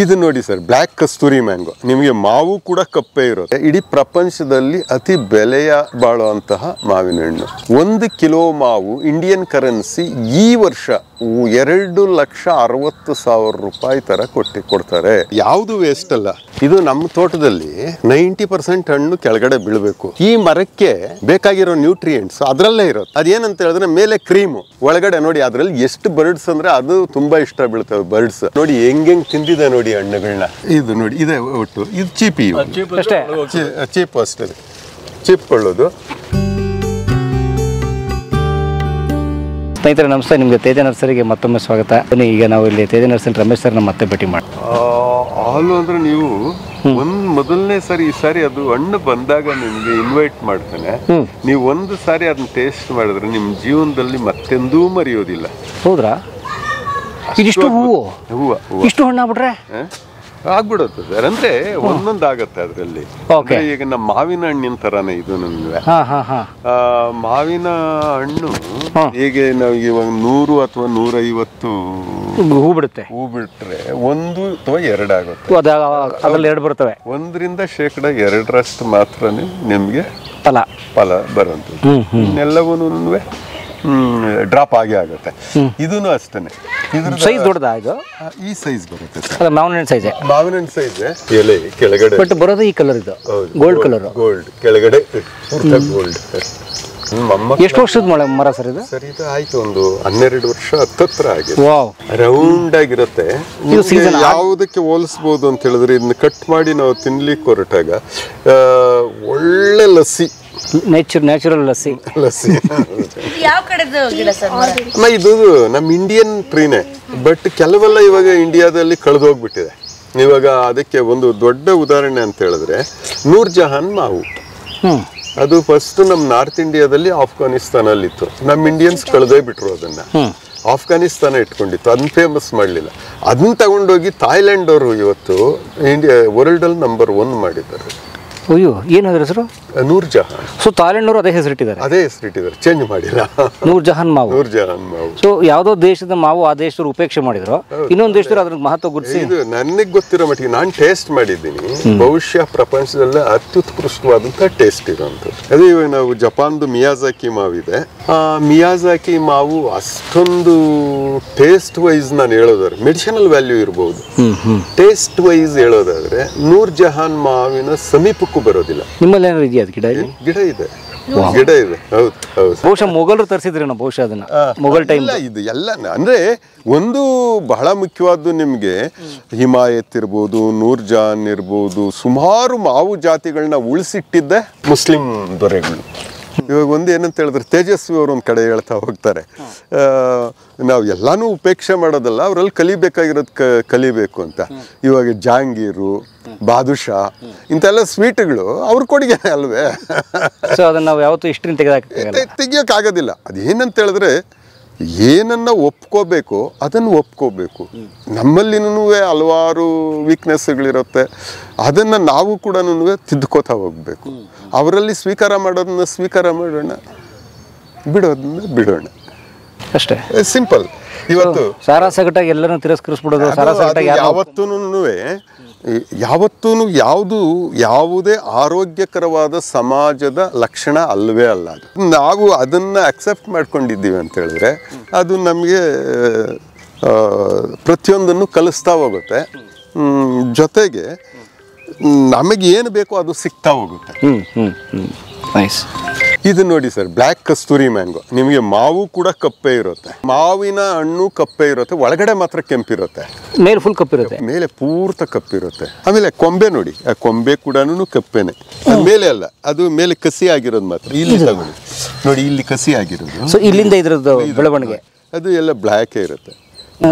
ಇದು ನೋಡಿ sir, black ಕಸ್ತೂರಿ mango. ನಿಮಗೆ ಮಾವು ಕೂಡ ಕಪ್ಪೆ ಇರುತ್ತೆ. ಇಡೀ ಪ್ರಪಂಚದಲ್ಲಿ ಅತಿ ಬೆಲೆಯ ಬಾಳುವಂತಹ ಮಾವಿನ ಹಣ್ಣು. 1 ಕಿಲೋ ಮಾವು ಇಂಡಿಯನ್ ಕರೆನ್ಸಿ ಈ ವರ್ಷ 2,60,000 ರೂಪಾಯಿ ತರ ಕೊಡ್ತಾರೆ. ಯಾವುದು ವೇಸ್ಟ್ ಅಲ್ಲ. ಇದು ನಮ್ಮ ತೋಟದಲ್ಲಿ 90% ಹಣ್ಣು ಕೆಳಗಡೆ ಬೀಳ್ಬೇಕು. ಈ ಮರಕ್ಕೆ ಬೇಕಾಗಿರೋ ನ್ಯೂಟ್ರಿಯೆಂಟ್ಸ್ ಅದ್ರಲ್ಲೇ ಇರುತ್ತೆ. ಅದೇನಂತ ಹೇಳಿದ್ರೆ ಮೇಲೆ ಕ್ರೀಮು, ಒಳಗಡೆ ನೋಡಿ ಅದ್ರಲ್ಲಿ ಎಷ್ಟು ಬರ್ಡ್ಸ್ ಅಂದ್ರೆ ಅದು ತುಂಬಾ ಇಷ್ಟ ಬೀಳ್ತವೆ ಬರ್ಡ್ಸ್. ನೋಡಿ ಹೆಂಗ್ ತಿಂದಿದೆ ನೋಡಿ ಹಣ್ಣುಗಳನ್ನ. ಇದು ನೋಡಿ ಇದೆ ಒಟ್ಟು. ಇದು ಚೀಪಿ, ಚೀಪ್ ಅಷ್ಟೇ, ಚೀಪ್ ಕೊಳ್ಳೋದು. ಸ್ನೇಹಿತರೆ ನಮಸ್ತೆ, ನಿಮಗೆ ತೇಜ ನರ್ಸರಿಗೆ ಮತ್ತೊಮ್ಮೆ ಸ್ವಾಗತ. ಈಗ ನಾವು ಇಲ್ಲಿ ತೇಜ ನರ್ಸರಿ ರಮೇಶ್ ಸರ್ನ ಮತ್ತೆ ಭೇಟಿ ಮಾಡಿ. ಹಾಲು ಅಂದ್ರೆ ನೀವು ಮೊದಲನೇ ಸಾರಿ, ಈ ಸಾರಿ ಅದು ಹಣ್ಣು ಬಂದಾಗ ನಿಮ್ಗೆ ಇನ್ವೈಟ್ ಮಾಡ್ತಾನೆ. ನೀವು ಒಂದು ಸಾರಿ ಅದನ್ನ ಟೇಸ್ಟ್ ಮಾಡಿದ್ರೆ ನಿಮ್ ಜೀವನದಲ್ಲಿ ಮತ್ತೆಂದೂ ಮರೆಯೋದಿಲ್ಲ. ಹೌದ್ರಾ? ಇದಿಷ್ಟು ಹೂವು ಇಷ್ಟು ಹಣ್ಣು ಆಗ್ಬಿಟ್ರೆ ಆಗ್ಬಿಡುತ್ತೆ ಸರ್. ಅಂದ್ರೆ ಒಂದೊಂದು ಆಗತ್ತೆ ಅದ್ರಲ್ಲಿ. ಈಗ ನಮ್ಮ ಮಾವಿನ ಹಣ್ಣಿನ ತರಾನೇ ಇದು. ನಮ್ಗೆ ಮಾವಿನ ಹಣ್ಣು ಹೇಗೆ ನಾವು ಇವಾಗ 100 ಅಥವಾ 150 ಹೂ ಬಿಡುತ್ತೆ. ಹೂ ಬಿಟ್ರೆ 1 ಅಥವಾ 2 ಆಗುತ್ತೆ. ಅದ್ರಲ್ಲಿ 2 ಬರ್ತವೆ. 1% ಮಾತ್ರನೇ ನಿಮ್ಗೆ ಫಲ ಬರುವಂಥದ್ದು. ಎಲ್ಲವೂ ಡ್ರಾಪ್ ಆಗೇ ಆಗುತ್ತೆ. ಇದೂನು ಅಷ್ಟೇನೆ. ಸೈಜ್ ದೊಡ್ಡದಾ ಇದು? ಈ ಸೈಜ್ ಬರುತ್ತೆ ಸರ್. ಮಾವಿನ ಹಣ್ಣು ಸೈಜ್. ಮಾವಿನ ಹಣ್ಣು ಸೈಜ್. ಎಲೆ ಕೆಳಗಡೆ ಬಟ್ ಬರೋದು ಈ ಕಲರ್. ಇದು ಗೋಲ್ಡ್ ಕಲರ್. ಗೋಲ್ಡ್ ಕೆಳಗಡೆ ಗೋಲ್ಡ್. ಎಷ್ಟು ವರ್ಷದ ಮರ ಸರ್ ಇದು? ಸರ್ ಇದು ಆಯ್ತು ಒಂದು 12 ವರ್ಷ ಹತ್ತತ್ರ ಆಗಿದೆ. ರೌಂಡ್ ಆಗಿರುತ್ತೆ. ಯಾವುದಕ್ಕೆ ಹೋಲಿಸ್ಬೋದು ಅಂತ ಹೇಳಿದ್ರೆ, ಇದನ್ನ ಕಟ್ ಮಾಡಿ ನಾವು ತಿನ್ಲಿಕ್ಕೆ ಹೊರಟಾಗ ಒಳ್ಳೆ ಲಸ್ಸಿ, ನ್ಯಾಚುರಲ್ ಲಸ್ಸಿ. ಯಾವ ಕಡೆದು ಗಿಡ ಸರ್? ಇದು ನಮ್ಮ ಇಂಡಿಯನ್ ಟ್ರೀನೇ, ಬಟ್ ಕೆಲವೆಲ್ಲ ಇವಾಗ ಇಂಡಿಯಾದಲ್ಲಿ ಕಳೆದೋಗ್ಬಿಟ್ಟಿದೆ. ಇವಾಗ ಅದಕ್ಕೆ ಒಂದು ದೊಡ್ಡ ಉದಾಹರಣೆ ಅಂತ ಹೇಳಿದ್ರೆ ನೂರ್ ಜಹಾನ್ ಮಾವು. ಅದು ಫಸ್ಟ್ ನಮ್ಮ ನಾರ್ತ್ ಇಂಡಿಯಾದಲ್ಲಿ ಆಫ್ಘಾನಿಸ್ತಾನಲ್ಲಿ ಇತ್ತು. ನಮ್ಮ ಇಂಡಿಯನ್ಸ್ ಕಳೆದೇ ಬಿಟ್ರು ಅದನ್ನ. ಆಫ್ಘಾನಿಸ್ತಾನ ಇಟ್ಕೊಂಡಿತ್ತು, ಅದನ್ನ ಫೇಮಸ್ ಮಾಡಲಿಲ್ಲ. ಅದನ್ನ ತಗೊಂಡೋಗಿ ಥಾಯ್ಲೆಂಡ್ ಅವರು ಇವತ್ತು ವರ್ಲ್ಡ್ ಅಲ್ಲಿ ನಂಬರ್ 1 ಮಾಡಿದ್ದಾರೆ. ಅಯ್ಯೋ, ಏನಾದ್ರ ಹೆಸರು? ನೂರ್ ಜಹಾನ್. ಸೊ ಥಾಯ್ಲೆಂಡ್ ಅದೇ ಹೆಸರಿಟ್ಟಿದ್ದಾರೆ. ಚೇಂಜ್ ಮಾಡಿಲ್ಲ. ನೂರ್ ಜಹಾನ್ ಮಾವು. ಸೊ ಯಾವ್ದೋ ದೇಶದ ಮಾವು ಆ ದೇಶದವ್ರು ಉಪೇಕ್ಷೆ ಮಾಡಿದ್ರು, ಇನ್ನೊಂದು ದೇಶದವ್ರು ಅದ್ರ ಮಹತ್ವ ಗುರುತಿಸಿ. ಇದು ನನಗೆ ಗೊತ್ತಿರೋ ಮಟ್ಟಿಗೆ ನಾನು ಟೇಸ್ಟ್ ಮಾಡಿದ್ದೀನಿ. ಬಹುಶಃ ಪ್ರಪಂಚದಲ್ಲೇ ಅತ್ಯುತ್ಕೃಷ್ಟವಾದಂತಹ ಟೇಸ್ಟ್ ಇರುವಂಥದ್ದು ಅದೇ. ಇವಾಗ ನಾವು ಜಪಾನ್ದು ಮಿಯಾಜಾಕಿ ಮಾವಿದೆ. ಆ ಮಿಯಾಜಾಕಿ ಮಾವು ಅಷ್ಟೊಂದು ಟೇಸ್ಟ್ ವೈಸ್ ನಾನು ಹೇಳೋದಾದ್ರೆ ಮೆಡಿಸಿನಲ್ ವ್ಯಾಲ್ಯೂ ಇರಬಹುದು. ಟೇಸ್ಟ್ ವೈಸ್ ಹೇಳೋದಾದ್ರೆ ನೂರ್ ಜಹಾನ್ ಮಾವಿನ ಸಮೀಪಕ್ಕೂ ಬರೋದಿಲ್ಲ. ನಿಮ್ಮಲ್ಲಿ ಏನಾದ್ರು ಇದೆಯಾ ಗಿಡ? ಗಿಡ ಇದೆ. ಹೌದು. ಬಹುಶಃ ಮೊಘಲರು ತರಿಸಿದ್ರಿ ನಾವು, ಬಹುಶಃ ಅದನ್ನ ಮೊಘಲ್ ಟೈಮ್. ಇದು ಎಲ್ಲ ಅಂದ್ರೆ ಒಂದು ಬಹಳ ಮುಖ್ಯವಾದ್ದು ನಿಮ್ಗೆ ಹಿಮಾಯತ್ ಇರ್ಬೋದು, ನೂರ್ ಜಹಾನ್ ಇರ್ಬೋದು, ಸುಮಾರು ಮಾವು ಜಾತಿಗಳನ್ನ ಉಳಿಸಿಟ್ಟಿದ್ದೆ ಮುಸ್ಲಿಂ ದೊರೆಗಳು. ಇವಾಗ ಒಂದು ಏನಂತ ಹೇಳಿದ್ರೆ, ತೇಜಸ್ವಿ ಅವರು ಒಂದು ಕಡೆ ಹೇಳ್ತಾ ಹೋಗ್ತಾರೆ, ನಾವು ಎಲ್ಲಾನು ಉಪೇಕ್ಷೆ ಮಾಡೋದಲ್ಲ, ಅವರಲ್ಲಿ ಕಲಿಬೇಕಾಗಿರೋದು ಕಲಿಬೇಕು ಅಂತ. ಇವಾಗ ಜಾಂಗೀರು, ಬಾದುಷಾ ಇಂತೆಲ್ಲ ಸ್ವೀಟ್ಗಳು ಅವ್ರ ಕೊಡುಗೆ ಅಲ್ವೇ. ಸೊ ಅದನ್ನ ನಾವು ಯಾವತ್ತೂ ಇಷ್ಟರಿಂದ ತೆಗಿಯೋಕ್ಕಾಗೋದಿಲ್ಲ. ಅದೇನಂತ ಹೇಳಿದ್ರೆ, ಏನನ್ನ ಒಪ್ಕೋಬೇಕು ಅದನ್ನು ಒಪ್ಕೋಬೇಕು. ನಮ್ಮಲ್ಲಿನೂ ಹಲವಾರು ವೀಕ್ನೆಸ್ಗಳಿರುತ್ತೆ, ಅದನ್ನು ನಾವು ಕೂಡ ತಿದ್ಕೋತಾ ಹೋಗ್ಬೇಕು. ಅವರಲ್ಲಿ ಸ್ವೀಕಾರ ಮಾಡೋದನ್ನ ಸ್ವೀಕಾರ ಮಾಡೋಣ, ಬಿಡೋದನ್ನ ಬಿಡೋಣ ಅಷ್ಟೇ. ಸಿಂಪಲ್. ಇವತ್ತು ಸಾರಾಸಗಟಾಗಿ ಎಲ್ಲರೂ ತಿರಸ್ಕರಿಸ್ಬಿಡೋದು. ಯಾವತ್ತೂ ಯಾವುದೇ ಆರೋಗ್ಯಕರವಾದ ಸಮಾಜದ ಲಕ್ಷಣ ಅಲ್ವೇ ಅಲ್ಲ ಅದು. ನಾವು ಅದನ್ನ ಅಕ್ಸೆಪ್ಟ್ ಮಾಡ್ಕೊಂಡಿದ್ದೀವಿ ಅಂತ ಹೇಳಿದ್ರೆ ಅದು ನಮಗೆ ಪ್ರತಿಯೊಂದನ್ನು ಕಲಿಸ್ತಾ ಹೋಗುತ್ತೆ. ಜೊತೆಗೆ ನಮಗೆ ಏನು ಬೇಕೋ ಅದು ಸಿಗ್ತಾ ಹೋಗುತ್ತೆ. ಇದು ನೋಡಿ ಸರ್, ಬ್ಲ್ಯಾಕ್ ಕಸ್ತೂರಿ ಮ್ಯಾಂಗೋ. ನಿಮಗೆ ಮಾವು ಕೂಡ ಕಪ್ಪೆ ಇರುತ್ತೆ, ಮಾವಿನ ಹಣ್ಣು ಕಪ್ಪೆ ಇರುತ್ತೆ, ಒಳಗಡೆ ಮಾತ್ರ ಕೆಂಪಿರುತ್ತೆ, ಮೇಲೆ ಫುಲ್ ಕಪ್ಪಿರುತ್ತೆ, ಮೇಲೆ ಪೂರ್ತ ಕಪ್ಪಿರುತ್ತೆ. ಆಮೇಲೆ ಕೊಂಬೆ ನೋಡಿ, ಆ ಕೊಂಬೆ ಕೂಡ ಕಪ್ಪೆನೆ. ಮೇಲೆ ಅಲ್ಲ, ಅದು ಮೇಲೆ ಕಸಿ ಆಗಿರೋದು ಮಾತ್ರ. ಇಲ್ಲಿ ತಗೊಳ್ಳಿ ನೋಡಿ, ಇಲ್ಲಿ ಕಸಿ ಆಗಿರೋದು. ಸೊ ಇಲ್ಲಿಂದ ಇದ್ರದ್ದು ಬೆಳವಣಿಗೆ ಅದು ಎಲ್ಲ ಬ್ಲ್ಯಾಕೇ ಇರುತ್ತೆ.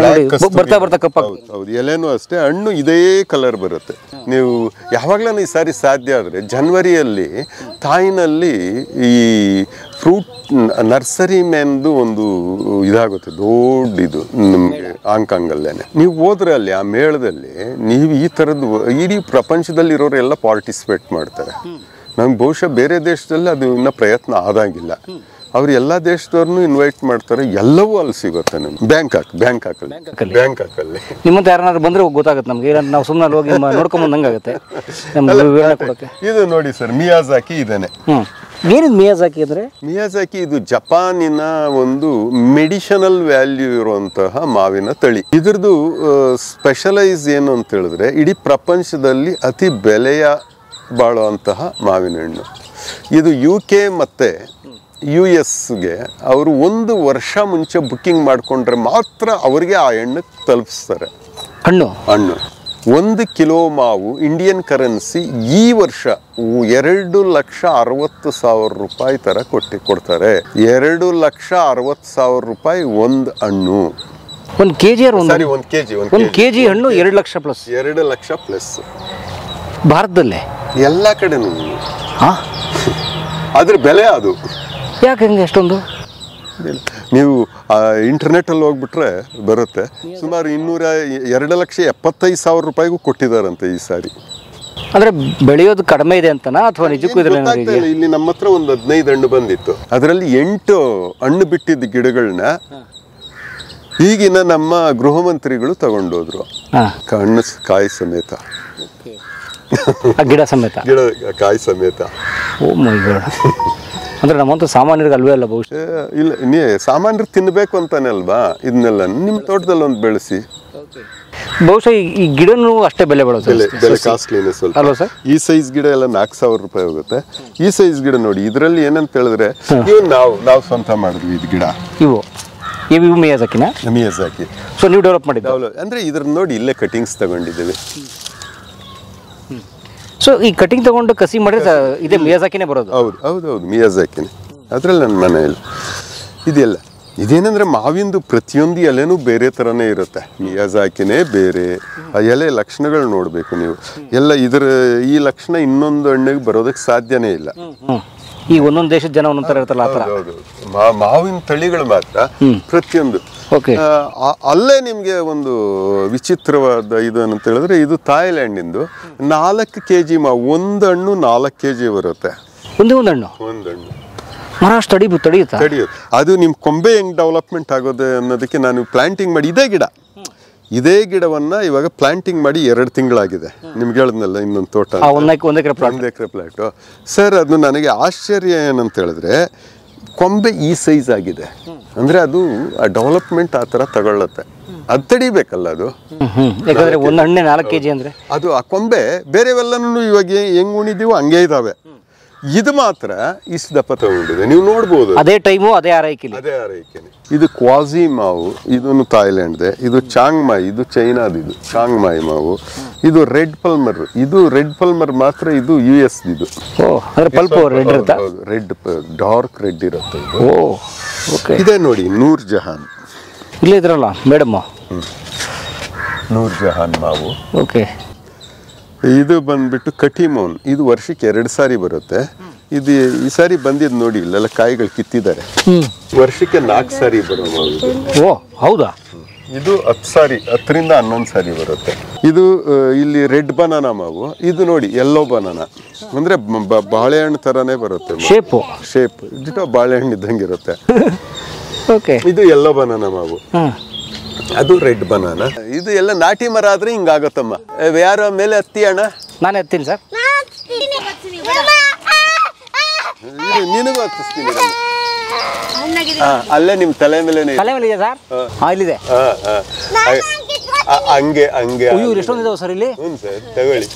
ಬರ್ತಾ ಕಪ್ಪ. ಹೌದು, ಎಲೆನೂ ಅಷ್ಟೇ. ಹಣ್ಣು ಇದೇ ಕಲರ್ ಬರುತ್ತೆ. ನೀವು ಯಾವಾಗ್ಲೂ ಈ ಸಾರಿ ಸಾಧ್ಯ ಆದ್ರೆ ಜನವರಿಯಲ್ಲಿ ತಾಯಿನಲ್ಲಿ ಈ ಫ್ರೂಟ್ ನರ್ಸರಿ ಮೆನ್ದು ಒಂದು ಇದಾಗುತ್ತೆ, ದೊಡ್ಡದು ನಮ್ಗೆ ಹಾಂಗ್ಕಾಂಗಲ್ಲೇನೆ. ನೀವು ಹೋದ್ರೆ ಅಲ್ಲಿ ಆ ಮೇಳದಲ್ಲಿ ನೀವು ಈ ತರದ್ದು ಇಡೀ ಪ್ರಪಂಚದಲ್ಲಿ ಇರೋರೆಲ್ಲ ಪಾರ್ಟಿಸಿಪೇಟ್ ಮಾಡ್ತಾರೆ. ನಮ್ಗೆ ಬಹುಶಃ ಬೇರೆ ದೇಶದಲ್ಲಿ ಅದು ಇನ್ನೂ ಪ್ರಯತ್ನ ಆದಾಗಿಲ್ಲ. ಅವ್ರು ಎಲ್ಲ ದೇಶದವ್ರನ್ನೂ ಇನ್ವೈಟ್ ಮಾಡ್ತಾರೆ, ಎಲ್ಲವೂ ಅಲ್ಲಿ ಸಿಗುತ್ತೆ ನಮ್ಗೆ. ಬ್ಯಾಂಕಾಕಲ್ಲಿ ನಿಮ್ಮಂತ ಯಾರನ್ನಾದ್ರು ಬಂದ್ರೆ ಗೊತ್ತಾಗುತ್ತೆ ನಮ್ಗೆ. ನಾವು ಸುಮ್ಮನೆ ಅಲ್ಲಿ ಹೋಗಿ ನೋಡ್ಕೊಂಬಂದಂಗಾಗುತ್ತೆ ನಮ್ಗೆ ವಿವರಣೆ ಕೊಡೋಕ್ಕೆ. ಇದು ನೋಡಿ ಸರ್, ಮಿಯಾಜಾಕಿ ಇದೇನೆ. ಏನಿದು ಮಿಯಾಜಾಕಿ ಅಂದರೆ? ಮಿಯಾಜಾಕಿ ಇದು ಜಪಾನಿನ ಒಂದು ಮೆಡಿಷನಲ್ ವ್ಯಾಲ್ಯೂ ಇರುವಂತಹ ಮಾವಿನ ತಳಿ. ಇದ್ರದ್ದು ಸ್ಪೆಷಲೈಸ್ ಏನು ಅಂತ ಹೇಳಿದ್ರೆ, ಇಡೀ ಪ್ರಪಂಚದಲ್ಲಿ ಅತಿ ಬೆಲೆಯ ಬಾಳುವಂತಹ ಮಾವಿನ ಹಣ್ಣು ಇದು. UK ಮತ್ತು US ಅವರು 1 ವರ್ಷ ಮುಂಚೆ ಬುಕ್ಕಿಂಗ್ ಮಾಡಿಕೊಂಡ್ರೆ ಮಾತ್ರ ಅವರಿಗೆ ಆ ಹಣ್ಣು ತಲುಪಿಸ್ತಾರೆ. ಹಣ್ಣು 1 ಕಿಲೋ ಮಾವು ಇಂಡಿಯನ್ ಕರೆನ್ಸಿ ಈ ವರ್ಷ 2,60,000 ರೂಪಾಯಿ ತರ ಕೊಡ್ತಾರೆ. 2,60,000 ರೂಪಾಯಿ ಒಂದು ಹಣ್ಣು. 1 ಕೆಜಿ ಹಣ್ಣು 2 ಲಕ್ಷ ಪ್ಲಸ್. 2 ಲಕ್ಷ ಪ್ಲಸ್ ಭಾರತದಲ್ಲೇ ಎಲ್ಲ ಕಡೆನೂ. ಅದ್ರ ಬೆಲೆ ಅದು. ಯಾಕೆ ಹಂಗೆ ಅಷ್ಟೊಂದು? ನೀವು ಇಂಟರ್ನೆಟ್ಟಲ್ಲಿ ಹೋಗ್ಬಿಟ್ರೆ ಬರುತ್ತೆ. ಸುಮಾರು 2,75,000 ರೂಪಾಯಿಗೂ ಕೊಟ್ಟಿದ್ದಾರಂತೆ ಈ ಸಾರಿ. ಅಂದ್ರೆ ಬೆಳೆಯೋದು ಕಡಿಮೆ ಇದೆ ಅಂತನಾ ಅಥವಾ ನಿಜಕ್ಕೂ ಇಲ್ಲಿ ನಮ್ಮ ಹತ್ರ ಒಂದು 15 ಹಣ್ಣು ಬಂದಿತ್ತು. ಅದರಲ್ಲಿ 8 ಹಣ್ಣು ಬಿಟ್ಟಿದ್ದ ಗಿಡಗಳನ್ನ ಈಗಿನ ನಮ್ಮ ಗೃಹ ಮಂತ್ರಿಗಳು ತಗೊಂಡೋದ್ರು. ಹಣ್ಣು ಕಾಯಿ ಸಮೇತ, ಗಿಡ ಸಮೇತ, ಕಾಯಿ ಸಮೇತ. ಓ ಮೈ ಗಾಡ್. ಅಂದ್ರೆ ನಮ್ಮಂತ ಸಾಮಾನ್ಯರಿಗೆ ಅಲ್ವೇ ಅಲ್ಲ ಬಹುಶಃ. ಇಲ್ಲ, ಸಾಮಾನ್ಯರು ತಿನ್ಬೇಕು ಅಂತಾನೆ ಅಲ್ವಾ ಇದನ್ನೆಲ್ಲ. ನಿಮ್ಮ ತೋಟದಲ್ಲಿ ಒಂದು ಬೆಳೆಸಿ. ಬಹುಶಃ ಈ ಗಿಡನೂ ಅಷ್ಟೇ ಬೆಲೆ ಬೆಲೆ ಕಾಸ್ಟ್ಲಿನೇ ಸ್ವಲ್ಪ ಅಲ್ವಾ ಸರ್? ಈ ಸೈಜ್ ಗಿಡ ಎಲ್ಲ 4,000 ರೂಪಾಯಿ ಹೋಗುತ್ತೆ. ಈ ಸೈಜ್ ಗಿಡ ನೋಡಿ, ಇದರಲ್ಲಿ ಏನಂತ ಹೇಳಿದ್ರೆ ನಾವು ಸ್ವಂತ ಮಾಡಿದ್ವಿ ಇದು ಗಿಡ. ಇವು ಮಿಯಾಜಾಕಿನ? ಮಿಯಾಜಾಕಿ. ಸೊ ನೀವು ಡೆವಲಪ್ ಮಾಡಿದ್ದು ಅಂದ್ರೆ ಇದ್ರ ನೋಡಿ ಇಲ್ಲೇ ಕಟಿಂಗ್ಸ್ ತಗೊಂಡಿದ್ದೇವೆ. ಸೊ ಈ ಕಟಿಂಗ್ ತಗೊಂಡು ಕಸಿ ಮಾಡಿದ್ರೆ ಇದೇ ಮಿಯಾಜಾಕಿನೇ ಬರೋದು? ಹೌದು ಮಿಯಾಜಾಕಿನೇ. ಅದ್ರಲ್ಲಿ ನನ್ನ ಮನೆಯಲ್ಲಿ ಇದೆಲ್ಲ ಇದೇನಂದ್ರೆ ಮಾವಿಂದು ಪ್ರತಿಯೊಂದು ಎಲೆನೂ ಬೇರೆ ಥರನೇ ಇರುತ್ತೆ. ಮಿಯಾಜಾಕಿನೇ ಬೇರೆ. ಆ ಎಲೆ ಲಕ್ಷಣಗಳು ನೋಡಬೇಕು ನೀವು. ಎಲ್ಲ ಈ ಲಕ್ಷಣ ಇನ್ನೊಂದು ಹಣ್ಣಿಗೆ ಬರೋದಕ್ಕೆ ಸಾಧ್ಯನೇ ಇಲ್ಲ. ಈ ಒಂದೊಂದು ದೇಶದ ಜನ ಒಂದೊಂದು ಥರ ಇರುತ್ತಲ್ಲ ಆ ಥರ. ಮಾವಿನ ತಳಿಗಳು ಮಾತ್ರ ಪ್ರತಿಯೊಂದು. ಅಲ್ಲೇ ನಿಮಗೆ ಒಂದು ವಿಚಿತ್ರವಾದ ಇದು ಅಂತ ಹೇಳಿದ್ರೆ, ಇದು ಥಾಯ್ಲ್ಯಾಂಡಿಂದು 4 kg ಮಾವು. ಒಂದು ಹಣ್ಣು 4 kg ಬರುತ್ತೆ. ಒಂದೇ ಒಂದು ಹಣ್ಣು ಮರ ಅಷ್ಟು ತಡೆಯುತ್ತೆ. ಅದು ನಿಮ್ಮ ಕೊಂಬೆ ಹೆಂಗ್ ಡೆವಲಪ್ಮೆಂಟ್ ಆಗೋದು ಅನ್ನೋದಕ್ಕೆ ನಾನು ಪ್ಲಾಂಟಿಂಗ್ ಮಾಡಿ ಇದೇ ಗಿಡವನ್ನ ಇವಾಗ ಪ್ಲಾಂಟಿಂಗ್ ಮಾಡಿ 2 ತಿಂಗಳಾಗಿದೆ. ನಿಮ್ಗೆ ಹೇಳಿದ್ನಲ್ಲ ಇನ್ನೊಂದು ತೋಟ, 1 ಎಕರೆ ಪ್ಲಾಂಟ್. ಸರ್, ಅದು ನನಗೆ ಆಶ್ಚರ್ಯ ಏನಂತ ಹೇಳಿದ್ರೆ, ಕೊಂಬೆ ಈ ಸೈಜ್ ಆಗಿದೆ ಅಂದ್ರೆ ಅದು ಡೆವಲಪ್ಮೆಂಟ್ ಆ ಥರ ತಗೊಳ್ಳತ್ತೆ. ಅದು ತಡಿಬೇಕಲ್ಲ ಅದು. ಯಾಕಂದ್ರೆ ಒಂದು ಹಣ್ಣೆ 4 kg ಅಂದ್ರೆ ಅದು ಆ ಕೊಂಬೆ ಬೇರೆವೆಲ್ಲನೂ ಇವಾಗ ಹೆಂಗ್ ಉಣಿದೀವೋ ಹಂಗೆ ಇದಾವೆ. ಇದು ಮಾತ್ರ ಇಷ್ಟು ದಪ್ಪ ತಗೊಂಡಿದೆ, ನೀವು ನೋಡ್ಬೋದು. ಅದೇ ಟೈಮು ಅದೇ ಆರೈಕೆ. ಇದು ಕ್ವಾಜಿ ಮಾವು, ಇದನ್ನು ಥಾಯ್ಲ್ಯಾಂಡ್ದೆ. ಇದು ಚಾಂಗ್ ಮಾಯಿ, ಇದು ಚೈನಾದಿದು ಚಾಂಗ್ ಮಾಯಿ ಮಾವು. ಇದು ರೆಡ್ ಪಲ್ಮರ್ ಮಾತ್ರ ಇದು US ಇದು. ರೆಡ್ ಡಾರ್ಕ್ ರೆಡ್ ಇರುತ್ತೆ ಇದು. ಇದೇ ನೋಡಿ ನೂರ್ ಜಹಾನ್. ಇಲ್ಲೇ ಇದ್ರಲ್ಲ ಮೇಡಮ್, ನೂರ್ ಜಹಾನ್ ಮಾವು. ಓಕೆ. ಇದು ಬಂದ್ಬಿಟ್ಟು ಕಟಿಮೋನ್. ಇದು ವರ್ಷಕ್ಕೆ 2 ಸಾರಿ ಬರುತ್ತೆ. ಇದು ಈ ಸಾರಿ ಬಂದಿದ್ದು ನೋಡಿ, ಇಲ್ಲೆಲ್ಲ ಕಾಯಿಗಳು ಕಿತ್ತಿದ್ದಾರೆ. ವರ್ಷಕ್ಕೆ 4 ಸಾರಿ ಬರೋ ಮಾವು. ಓ ಹೌದಾ? ಇದು 10 ರಿಂದ 11 ಸಾರಿ ಬರುತ್ತೆ. ಇದು ಇಲ್ಲಿ ರೆಡ್ ಬನಾನಾ ಮಾವು. ಇದು ನೋಡಿ ಯೆಲ್ಲೋ ಬನಾನಾ, ಅಂದ್ರೆ ಬಾಳೆಹಣ್ಣು ತರಾನೇ ಬರುತ್ತೆ. ಶೇಪ್ ಡಿಟೋ ಬಾಳೆಹಣ್ಣು ಇದ್ದಂಗಿರುತ್ತೆ. ಇದು ಯೆಲ್ಲೋ ಬನಾನಾ ಮಾವು. ಅದು ರೆಡ್ ಬನಾನಾ. ಇದು ಎಲ್ಲ ನಾಟಿ ಮರ ಆದ್ರೆ ಹಿಂಗಾಗತ್ತಮ್ಮ. ಯಾರ ಮೇಲೆ ಹತ್ತಿ ಅಣ್ಣ? ನಾನು ಎತ್ತೀನಿ ಸರ್. ನಿನಗೂ ಹತ್ತಿಸ್ತೀನಿ. ಅಲ್ಲೇ ನಿಮ್ ತಲೆ ಮೇಲೆ ಇದೆ ಸರ್. ಇಲ್ಲಿದೆ. ಹಂಗೆ ಎಷ್ಟೊಂದಿದಾವ ಸರ್ ಇಲ್ಲಿ? ಸರ್ ತಗೊಳ್ಳಿ.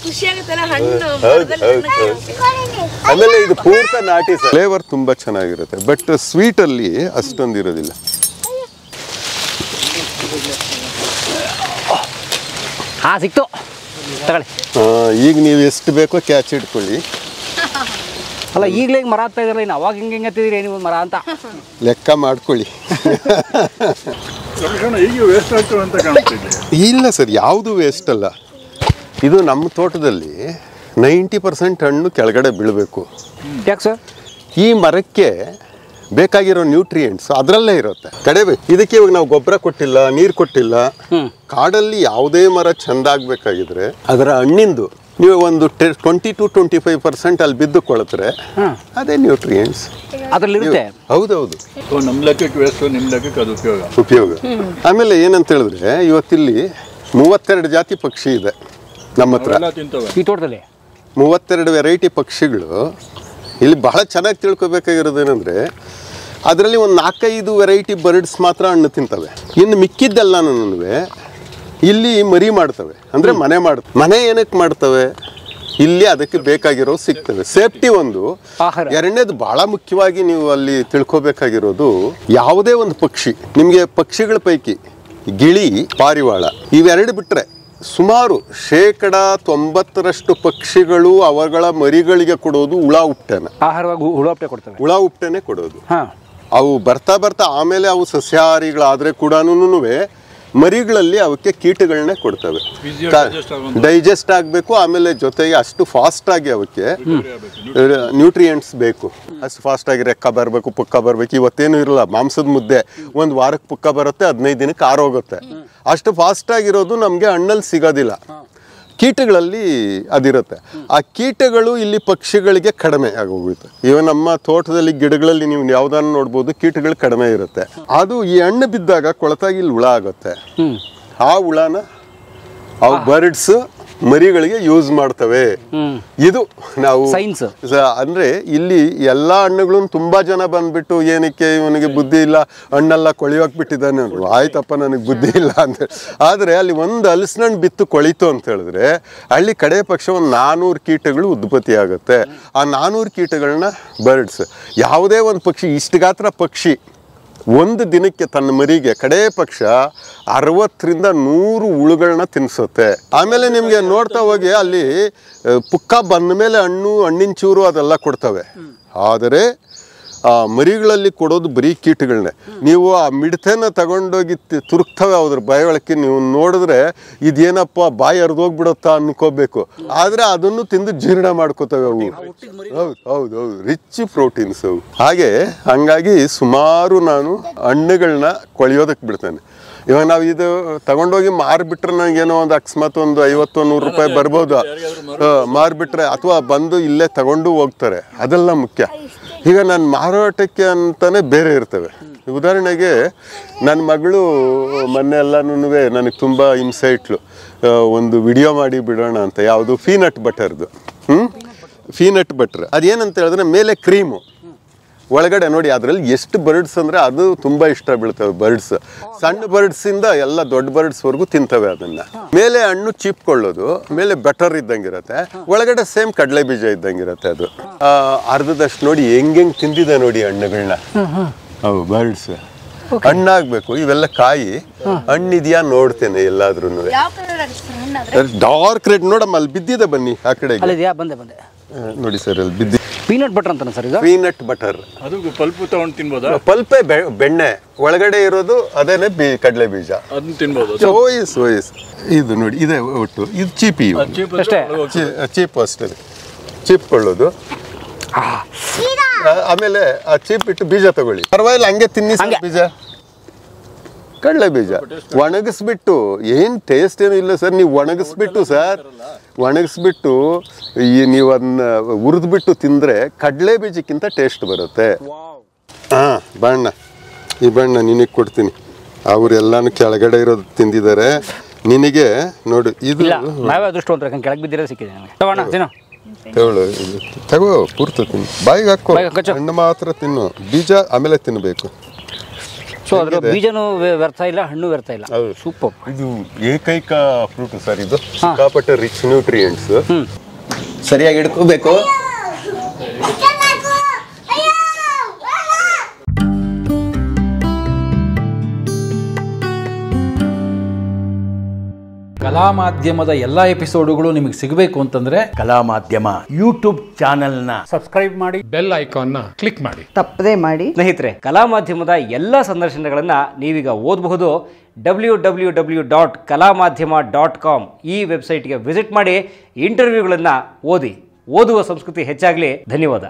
ಆಮೇಲೆ ಇದು ಪೂರ್ತ ನಾಟಿ ಸರ್. ಫ್ಲೇವರ್ ತುಂಬಾ ಚೆನ್ನಾಗಿರುತ್ತೆ, ಬಟ್ ಸ್ವೀಟ್ ಅಲ್ಲಿ ಅಷ್ಟೊಂದು ಇರೋದಿಲ್ಲ. ಸಿಕ್ತು ತಗೊಳ್ಳಿ. ಈಗ ನೀವು ಎಷ್ಟು ಬೇಕೋ ಕ್ಯಾಚ್ ಇಟ್ಕೊಳ್ಳಿ. ಅಲ್ಲ ಈಗಲೇ ಮರ ಆಗ್ತಾ ಇದ್ರಲ್ಲ, ಇನ್ನು ಅವಾಗ ಹಿಂಗೆ ಹತ್ತಿದ್ರಿ ನೀವು ಮರ ಅಂತ ಲೆಕ್ಕ ಮಾಡ್ಕೊಳ್ಳಿ. ಇಲ್ಲ ಸರ್, ಯಾವುದು ವೇಸ್ಟ್ ಅಲ್ಲ. ಇದು ನಮ್ಮ ತೋಟದಲ್ಲಿ 90% ಹಣ್ಣು ಕೆಳಗಡೆ ಬೀಳಬೇಕು. ಯಾಕೆ ಸರ್? ಈ ಮರಕ್ಕೆ ಬೇಕಾಗಿರೋ ನ್ಯೂಟ್ರಿಯೆಂಟ್ಸ್ ಅದರಲ್ಲೇ ಇರುತ್ತೆ. ಇದಕ್ಕೆ ಇವಾಗ ನಾವು ಗೊಬ್ಬರ ಕೊಟ್ಟಿಲ್ಲ, ನೀರು ಕೊಟ್ಟಿಲ್ಲ. ಕಾಡಲ್ಲಿ ಯಾವುದೇ ಮರ ಚೆಂದ ಆಗ್ಬೇಕಾಗಿದ್ರೆ ಅದರ ಹಣ್ಣಿಂದು ನೀವು ಒಂದು 20 to 25% ಅಲ್ಲಿ ಬಿದ್ದು ಕೊಳ್ತಾರೆ, ಅದೇ ನ್ಯೂಟ್ರಿಯೆಂಟ್ಸ್ ಅದ್ರಲ್ಲಿ ಇರುತ್ತೆ. ಹೌದೌದು, ನಮ್ಮ ಲೆಕ್ಕಕ್ಕೆ ವೇಸ್ಟ್, ನಿಮ್ಮ ಲೆಕ್ಕಕ್ಕೆ ಅದು ಉಪಯೋಗ. ಆಮೇಲೆ ಏನಂತ ಹೇಳಿದ್ರೆ ಇವತ್ತಿಲ್ಲಿ 32 ಜಾತಿ ಪಕ್ಷಿ ಇದೆ ನಮ್ಮ ಹತ್ರ. ಈ ತೋಟದಲ್ಲಿ 32 ವೆರೈಟಿ ಪಕ್ಷಿಗಳು. ಇಲ್ಲಿ ಬಹಳ ಚೆನ್ನಾಗಿ ತಿಳ್ಕೊಬೇಕಾಗಿರೋದು ಏನಂದರೆ ಅದರಲ್ಲಿ ಒಂದು 4-5 ವೆರೈಟಿ ಬರ್ಡ್ಸ್ ಮಾತ್ರ ಹಣ್ಣು ತಿಂತವೆ. ಇನ್ನು ಮಿಕ್ಕಿದ್ದೆಲ್ಲನೂ ಇಲ್ಲಿ ಮರಿ ಮಾಡ್ತವೆ, ಅಂದರೆ ಮನೆ ಏನಕ್ಕೆ ಮಾಡ್ತವೆ, ಇಲ್ಲಿ ಅದಕ್ಕೆ ಬೇಕಾಗಿರೋ ಸಿಗ್ತವೆ. ಸೇಫ್ಟಿ ಒಂದು. ಎರಡನೇದು ಬಹಳ ಮುಖ್ಯವಾಗಿ ನೀವು ಅಲ್ಲಿ ತಿಳ್ಕೊಬೇಕಾಗಿರೋದು, ಯಾವುದೇ ಒಂದು ಪಕ್ಷಿ ನಿಮಗೆ ಪಕ್ಷಿಗಳ ಪೈಕಿ ಗಿಳಿ, ಪಾರಿವಾಳ ಇವೆರಡು ಬಿಟ್ಟರೆ ಸುಮಾರು 90% ಪಕ್ಷಿಗಳು ಅವುಗಳ ಮರಿಗಳಿಗೆ ಕೊಡೋದು ಹುಳ ಉಪ್ಟೆನ. ಆಹಾರವಾಗಿ ಹುಳ ಉಪ್ಟೆನೆ ಕೊಡೋದು. ಅವು ಬರ್ತಾ ಆಮೇಲೆ ಅವು ಸಸ್ಯಾಹಾರಿಗಳಾದರೆ ಕೂಡ ಮರಿಗಳಲ್ಲಿ ಅವಕ್ಕೆ ಕೀಟಗಳನ್ನೇ ಕೊಡ್ತವೆ. ಡೈಜೆಸ್ಟ್ ಆಗಬೇಕು, ಆಮೇಲೆ ಜೊತೆಗೆ ಅಷ್ಟು ಫಾಸ್ಟಾಗಿ ಅವಕ್ಕೆ ನ್ಯೂಟ್ರಿಯೆಂಟ್ಸ್ ಬೇಕು. ಅಷ್ಟು ಫಾಸ್ಟಾಗಿ ರೆಕ್ಕ ಬರಬೇಕು, ಪುಕ್ಕ ಬರಬೇಕು. ಇವತ್ತೇನು ಇರಲ್ಲ, ಮಾಂಸದ ಮುದ್ದೆ ಒಂದು ವಾರಕ್ಕೆ ಪುಕ್ಕ ಬರುತ್ತೆ, 15 ದಿನಕ್ಕೆ ಆರೋಗುತ್ತೆ. ಅಷ್ಟು ಫಾಸ್ಟಾಗಿರೋದು ನಮಗೆ ಹಣ್ಣಲ್ಲಿ ಸಿಗೋದಿಲ್ಲ. ಕೀಟಗಳಲ್ಲಿ ಅದಿರುತ್ತೆ. ಆ ಕೀಟಗಳು ಇಲ್ಲಿ ಪಕ್ಷಿಗಳಿಗೆ ಕಡಿಮೆ ಆಗೋಗುತ್ತೆ. ಇವನ್ ನಮ್ಮ ತೋಟದಲ್ಲಿ ಗಿಡಗಳಲ್ಲಿ ನೀವು ಯಾವ್ದನ್ನು ನೋಡ್ಬೋದು, ಕೀಟಗಳು ಕಡಿಮೆ ಇರುತ್ತೆ. ಅದು ಈ ಹಣ್ಣು ಬಿದ್ದಾಗ ಕೊಳತಾಗಿ ಇಲ್ಲಿ ಹುಳ ಆಗುತ್ತೆ. ಆ ಹುಳನ ಅವು ಬರ್ಡ್ಸ್ ಮರಿಗಳಿಗೆ ಯೂಸ್ ಮಾಡ್ತವೆ. ಇದು ನಾವು ಸೈನ್ಸ್. ಅಂದ್ರೆ ಇಲ್ಲಿ ಎಲ್ಲಾ ಹಣ್ಣುಗಳನ್ನು ತುಂಬಾ ಜನ ಬಂದ್ಬಿಟ್ಟು ಏನಕ್ಕೆ ಇವನಿಗೆ ಬುದ್ಧಿ ಇಲ್ಲ, ಹಣ್ಣೆಲ್ಲ ಕೊಳಿಯೋಕ್ ಬಿಟ್ಟಿದ್ದಾನೆ, ಆಯ್ತಪ್ಪ ನನಗೆ ಬುದ್ಧಿ ಇಲ್ಲ ಅಂತ. ಆದ್ರೆ ಅಲ್ಲಿ ಒಂದು ಹಲಸಿನಣ್ಣು ಬಿತ್ತು ಕೊಳಿತು ಅಂತ ಹೇಳಿದ್ರೆ ಅಲ್ಲಿ ಕಡೆ ಪಕ್ಷ ಒಂದು 400 ಕೀಟಗಳು ಉತ್ಪತ್ತಿ ಆಗುತ್ತೆ. ಆ 400 ಕೀಟಗಳನ್ನ ಬರ್ಡ್ಸ್, ಯಾವುದೇ ಒಂದು ಪಕ್ಷಿ, ಇಷ್ಟು ಗಾತ್ರ ಪಕ್ಷಿ ಒಂದು ದಿನಕ್ಕೆ ತನ್ನ ಮರಿಗೆ ಕಡೆ ಪಕ್ಷ 60ರಿಂದ 100 ಹುಳುಗಳನ್ನ ತಿನ್ನಿಸುತ್ತೆ. ಆಮೇಲೆ ನಿಮಗೆ ನೋಡ್ತಾ ಹೋಗಿ ಅಲ್ಲಿ ಪುಕ್ಕ ಬಂದ ಮೇಲೆ ಹಣ್ಣಿನ ಚೂರು ಅದೆಲ್ಲ ಕೊಡ್ತವೆ. ಆದರೆ ಆ ಮರಿಗಳಲ್ಲಿ ಕೊಡೋದು ಬರೀ ಕೀಟಗಳನ್ನೇ. ನೀವು ಆ ಮಿಡತೆನ ತಗೊಂಡೋಗಿ ತುರುಕ್ತವೆ ಅದ್ರ ಬಾಯೊಳಕ್ಕೆ. ನೀವು ನೋಡಿದ್ರೆ ಇದೇನಪ್ಪ ಬಾಯಿ ಹರಿದೋಗ್ಬಿಡುತ್ತಾ ಅನ್ಕೋಬೇಕು, ಆದರೆ ಅದನ್ನು ತಿಂದು ಜೀರ್ಣ ಮಾಡ್ಕೋತವೆ ಅವು. ಹೌದು, ರಿಚ್ ಪ್ರೋಟೀನ್ಸ್ ಅವು. ಹಂಗಾಗಿ ಸುಮಾರು ನಾನು ಹಣ್ಣುಗಳನ್ನ ಕೊಳೆಯೋದಕ್ಕೆ ಬಿಡ್ತೇನೆ. ಇವಾಗ ನಾವು ಇದು ತಗೊಂಡೋಗಿ ಮಾರಿಬಿಟ್ರೆ ನನಗೇನೋ ಒಂದು ಅಕಸ್ಮಾತ್ ಒಂದು 50-100 ರೂಪಾಯಿ ಬರ್ಬೋದು, ಮಾರಿಬಿಟ್ರೆ, ಅಥವಾ ಬಂದು ಇಲ್ಲೇ ತಗೊಂಡು ಹೋಗ್ತಾರೆ. ಅದೆಲ್ಲ ಮುಖ್ಯ. ಈಗ ನನ್ನ ಮಾರಾಟಕ್ಕೆ ಅಂತಾನೆ ಬೇರೆ ಇರ್ತವೆ. ಉದಾಹರಣೆಗೆ ನನ್ನ ಮಗಳು ಮೊನ್ನೆ ಎಲ್ಲನೂ ನನಗೆ ತುಂಬ ಹಿಂಸೆ ಇಟ್ಲು, ಒಂದು ವಿಡಿಯೋ ಮಾಡಿ ಬಿಡೋಣ ಅಂತ. ಯಾವುದು ಪೀನಟ್ ಬಟರ್ದು. ಪೀನಟ್ ಬಟರ್ ಅದೇನಂತ ಹೇಳಿದ್ರೆ ಮೇಲೆ ಕ್ರೀಮು, ಒಳಗಡೆ ನೋಡಿ ಅದರಲ್ಲಿ ಎಷ್ಟು ಬರ್ಡ್ಸ್ ಅಂದರೆ ಅದು ತುಂಬ ಇಷ್ಟ ಬೀಳ್ತವೆ. ಬರ್ಡ್ಸ್ ಸಣ್ಣ ಬರ್ಡ್ಸಿಂದ ಎಲ್ಲ ದೊಡ್ಡ ಬರ್ಡ್ಸ್ವರೆಗೂ ತಿಂತವೆ ಅದನ್ನು. ಮೇಲೆ ಹಣ್ಣು ಚೀಪ್ಕೊಳ್ಳೋದು, ಮೇಲೆ ಬಟರ್ ಇದ್ದಂಗಿರುತ್ತೆ, ಒಳಗಡೆ ಸೇಮ್ ಕಡಲೆ ಬೀಜ ಇದ್ದಂಗಿರುತ್ತೆ. ಅದು ಅರ್ಧದಷ್ಟು ನೋಡಿ ಹೆಂಗೆ ತಿಂದಿದೆ ನೋಡಿ ಹಣ್ಣುಗಳನ್ನ. ಅವು ಬರ್ಡ್ಸ್ ಹಣ್ಣಾಗಬೇಕು. ಇವೆಲ್ಲ ಕಾಯಿ ಹಣ್ಣಿದೆಯಾ ನೋಡ್ತೇನೆ ಎಲ್ಲಾದ್ರೂ. ಡಾರ್ಕ್ ರೆಡ್ ನೋಡಮ್ಮ, ಅಲ್ಲಿ ಬಿದ್ದಿದೆ, ಬನ್ನಿ ಆ ಕಡೆ ಬಂದೆ ನೋಡಿ ಸರ್, ಅಲ್ಲಿ ಬಿದ್ದಿ. ಪೀನಟ್ ಬಟರ್ ಅಂತಾನೆ ಸರ್ ಇದು? Peanut butter. ಅದು ಪಲ್ಪ್ ತಗೊಂಡು ತಿನ್ಬೋದಾ? ಪಲ್ಪೆ ಬೆಣ್ಣೆ, ಒಳಗಡೆ ಇರೋದು ಅದೇನೆ ಕಡಲೆ ಬೀಜ, ಅದನ್ನ ತಿನ್ಬೋದು. ಓಯಸ್ ಇದು ನೋಡಿ, ಇದೆ ಒಟ್ಟು. ಇದು ಚೀಪಿ, ಚೀಪ್ ಅಷ್ಟೇ. ಚೀಪ್ ಕೊಳ್ಳೋದು. ಆಮೇಲೆ ಆ ಚೀಪ್ ಇಟ್ಟು ಬೀಜ ತಗೊಳ್ಳಿ, ಪರವಾಗಿಲ್ಲ, ಹಂಗೆ ತಿನ್ನಿ ಬೀಜ. ಕಡಲೆ ಬೀಜ ಒಣಗಿಸ್ಬಿಟ್ಟು ಏನು ಟೇಸ್ಟ್ ಏನೂ ಇಲ್ಲ ಸರ್. ನೀವು ಒಣಗಿಸ್ಬಿಟ್ಟು ನೀವು ಅದನ್ನ ಹುರಿದ್ಬಿಟ್ಟು ತಿಂದರೆ ಕಡಲೆ ಬೀಜಕ್ಕಿಂತ ಟೇಸ್ಟ್ ಬರುತ್ತೆ. ಈ ಬಣ್ಣ ನಿನಗೆ ಕೊಡ್ತೀನಿ. ಅವರೆಲ್ಲಾನು ಕೆಳಗಡೆ ಇರೋದು ತಿಂದಿದ್ದಾರೆ. ನಿನಗೆ ನೋಡು, ಇದು ತಗೋ, ಪೂರ್ತಿ ತಿನ್ನು, ಬಾಯಿಗೆ ಹಾಕೋ. ಹಣ್ಣು ಮಾತ್ರ ತಿನ್ನು, ಬೀಜ ಆಮೇಲೆ ತಿನ್ನಬೇಕು. ಸೊ ಅದರ ಬೀಜನೂ ವ್ಯರ್ಥ ಇಲ್ಲ, ಹಣ್ಣು ವ್ಯರ್ಥ ಇಲ್ಲ. ಸೂಪರ್. ಇದು ಏಕೈಕ ಫ್ರೂಟ್ ಸರ್. ಇದು ಸಿಕ್ಕಾಪಟ್ಟೆ ರಿಚ್ ನ್ಯೂಟ್ರಿಯೆಂಟ್ಸ್. ಸರಿಯಾಗಿ ಹಿಡ್ಕೋಬೇಕು. ಕಲಾ ಮಾಧ್ಯಮದ ಎಲ್ಲ ಎಪಿಸೋಡುಗಳು ನಿಮಗೆ ಸಿಗಬೇಕು ಅಂತಂದ್ರೆ ಕಲಾ ಮಾಧ್ಯಮ ಯೂಟ್ಯೂಬ್ ಚಾನೆಲ್ನ ಸಬ್ಸ್ಕ್ರೈಬ್ ಮಾಡಿ, ಬೆಲ್ ಐಕಾನ್ನ ಕ್ಲಿಕ್ ಮಾಡಿ, ತಪ್ಪದೇ ಮಾಡಿ. ಸ್ನೇಹಿತರೆ, ಕಲಾ ಮಾಧ್ಯಮದ ಎಲ್ಲ ಸಂದರ್ಶನಗಳನ್ನು ನೀವೀಗ ಓದಬಹುದು. www.kalamadhyama.com ಈ ವೆಬ್ಸೈಟ್ಗೆ ವಿಸಿಟ್ ಮಾಡಿ ಇಂಟರ್ವ್ಯೂಗಳನ್ನು ಓದಿ. ಓದುವ ಸಂಸ್ಕೃತಿ ಹೆಚ್ಚಾಗಲಿ. ಧನ್ಯವಾದ.